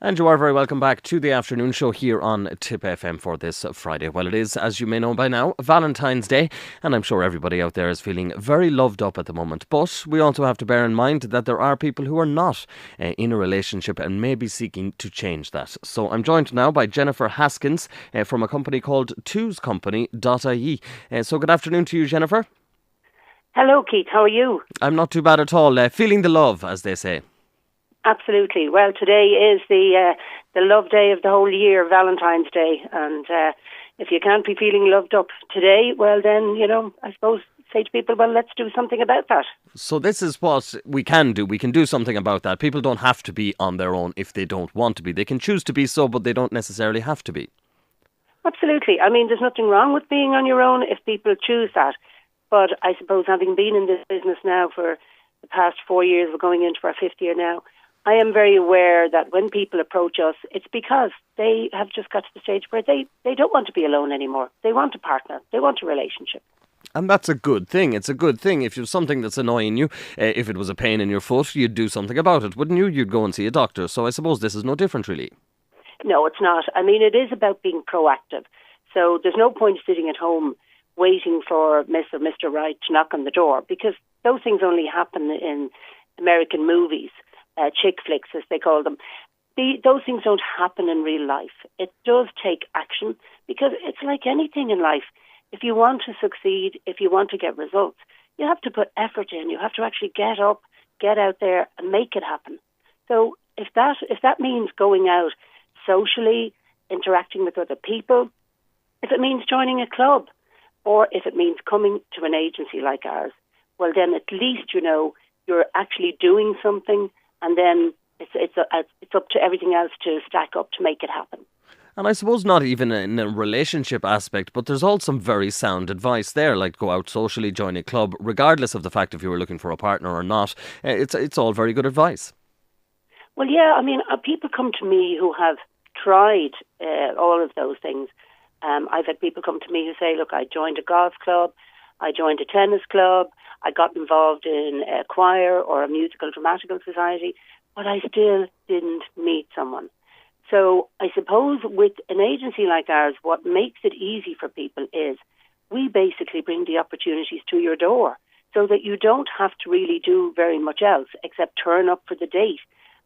And you are very welcome back to the afternoon show here on Tip FM for this Friday. Well, it is, as you may know by now, Valentine's Day, and I'm sure everybody out there is feeling very loved up at the moment. But we also have to bear in mind that there are people who are not in a relationship and may be seeking to change that. So I'm joined now by Jennifer Haskins from a company called twoscompany.ie. So good afternoon to you, Jennifer. Hello, Keith. How are you? I'm not too bad at all. Feeling the love, as they say. Absolutely. Well, today is the love day of the whole year, Valentine's Day, and if you can't be feeling loved up today, well, then I suppose say to people, well, let's do something about that. So this is what we can do. We can do something about that. People don't have to be on their own if they don't want to be. They can choose to be so, but they don't necessarily have to be. Absolutely. I mean, there's nothing wrong with being on your own if people choose that. But I suppose having been in this business now for the past 4 years, we're going into our fifth year now, I am very aware that when people approach us, it's because they have just got to the stage where they don't want to be alone anymore. They want a partner. They want a relationship. And that's a good thing. It's a good thing. If you've something that's annoying you, if it was a pain in your foot, you'd do something about it, wouldn't you? You'd go and see a doctor. So I suppose this is no different, really. No, it's not. I mean, it is about being proactive. So there's no point sitting at home waiting for Miss or Mr. Right to knock on the door, because those things only happen in American movies. Chick flicks, as they call them. Those things don't happen in real life. It does take action, because it's like anything in life. If you want to succeed, if you want to get results, you have to put effort in. You have to actually get up, get out there and make it happen. So if that means going out socially, interacting with other people, if it means joining a club, or if it means coming to an agency like ours, well, then at least you're actually doing something. And then it's up to everything else to stack up to make it happen. And I suppose not even in a relationship aspect, but there's all some very sound advice there, like go out socially, join a club, regardless of the fact if you were looking for a partner or not. It's all very good advice. Well, yeah, I mean, people come to me who have tried all of those things. I've had people come to me who say, look, I joined a golf club, I joined a tennis club, I got involved in a choir or a musical dramatical society, but I still didn't meet someone. So I suppose with an agency like ours, what makes it easy for people is we basically bring the opportunities to your door, so that you don't have to really do very much else except turn up for the date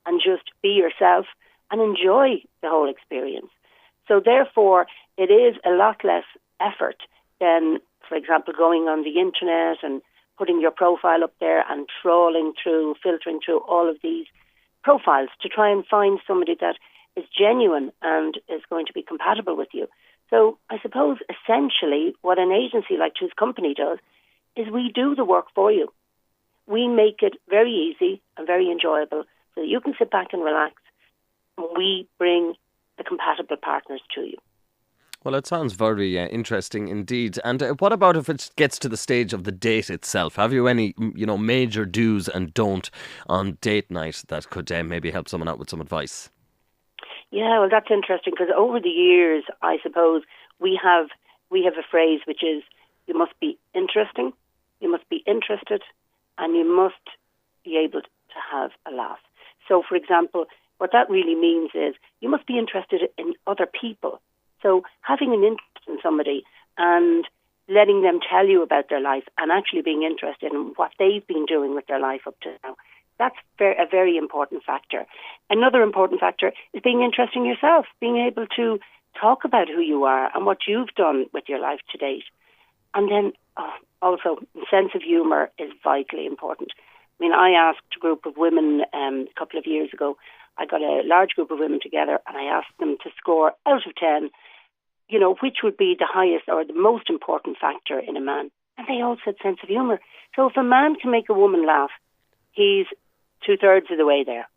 and just be yourself and enjoy the whole experience. So therefore, it is a lot less effort than, for example, going on the internet and putting your profile up there and trawling through, filtering through all of these profiles to try and find somebody that is genuine and is going to be compatible with you. So I suppose essentially what an agency like Choose Company does is we do the work for you. We make it very easy and very enjoyable so that you can sit back and relax, and we bring the compatible partners to you. Well, it sounds very interesting indeed. And what about if it gets to the stage of the date itself? Have you any, major do's and don't on date night that could maybe help someone out with some advice? Yeah, well, that's interesting, because over the years, I suppose we have a phrase which is you must be interesting, you must be interested, and you must be able to have a laugh. So, for example, what that really means is you must be interested in other people. So having an interest in somebody and letting them tell you about their life and actually being interested in what they've been doing with their life up to now, that's a very important factor. Another important factor is being interested in yourself, being able to talk about who you are and what you've done with your life to date. And then also, sense of humour is vitally important. I mean, I asked a group of women a couple of years ago. I got a large group of women together and I asked them to score out of 10 which would be the highest or the most important factor in a man. And they all said sense of humour. So if a man can make a woman laugh, he's 2/3 of the way there.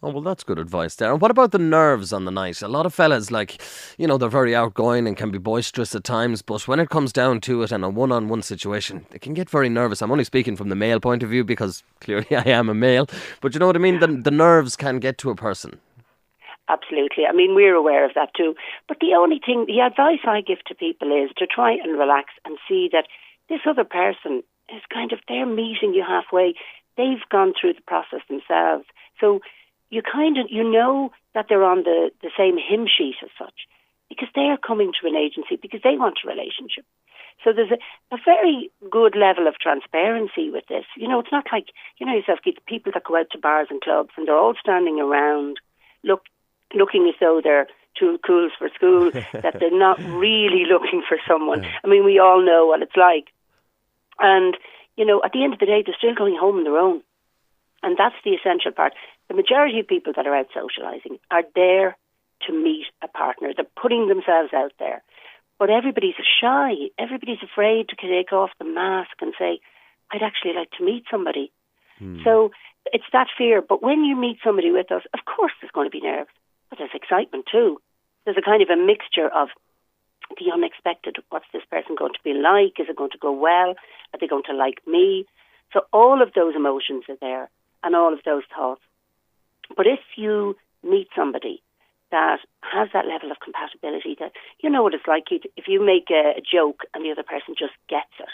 Oh, well, that's good advice there. And what about the nerves on the night? A lot of fellas, they're very outgoing and can be boisterous at times, but when it comes down to it and a one-on-one situation, they can get very nervous. I'm only speaking from the male point of view because clearly I am a male, but you know what I mean? The nerves can get to a person. Absolutely. I mean, we're aware of that too. But the advice I give to people is to try and relax and see that this other person is they're meeting you halfway. They've gone through the process themselves. So you know that they're on the same hymn sheet as such, because they are coming to an agency because they want a relationship. So there's a very good level of transparency with this. It's not like, yourself, people that go out to bars and clubs and they're all standing around looking as though they're too cool for school, that they're not really looking for someone. I mean, we all know what it's like. And, at the end of the day, they're still going home on their own. And that's the essential part. The majority of people that are out socialising are there to meet a partner. They're putting themselves out there. But everybody's shy. Everybody's afraid to take off the mask and say, I'd actually like to meet somebody. So it's that fear. But when you meet somebody with us, of course there's going to be nerves. But there's excitement too. There's a kind of a mixture of the unexpected. What's this person going to be like? Is it going to go well? Are they going to like me? So all of those emotions are there and all of those thoughts. But if you meet somebody that has that level of compatibility, that you know what it's like, if you make a joke and the other person just gets it.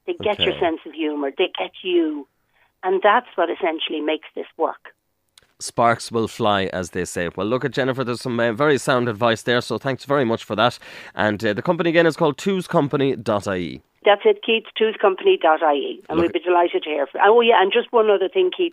They get your sense of humour, they get you. And that's what essentially makes this work. Sparks will fly, as they say. Well, look at Jennifer, there's some very sound advice there, so thanks very much for that. And the company again is called twoscompany.ie. That's it, Keith, twoscompany.ie. And we'd be delighted to hear from you. Oh yeah, and just one other thing, Keith.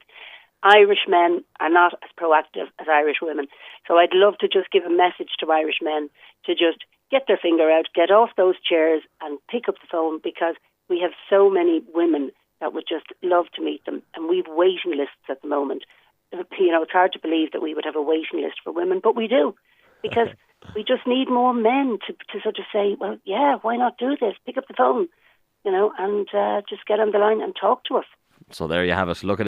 Irish men are not as proactive as Irish women. So I'd love to just give a message to Irish men to just get their finger out, get off those chairs and pick up the phone, because we have so many women that would just love to meet them. And we've waiting lists at the moment. It's hard to believe that we would have a waiting list for women, but we do, because we just need more men to sort of say, well, yeah, why not do this? Pick up the phone, and just get on the line and talk to us. So there you have it. Look at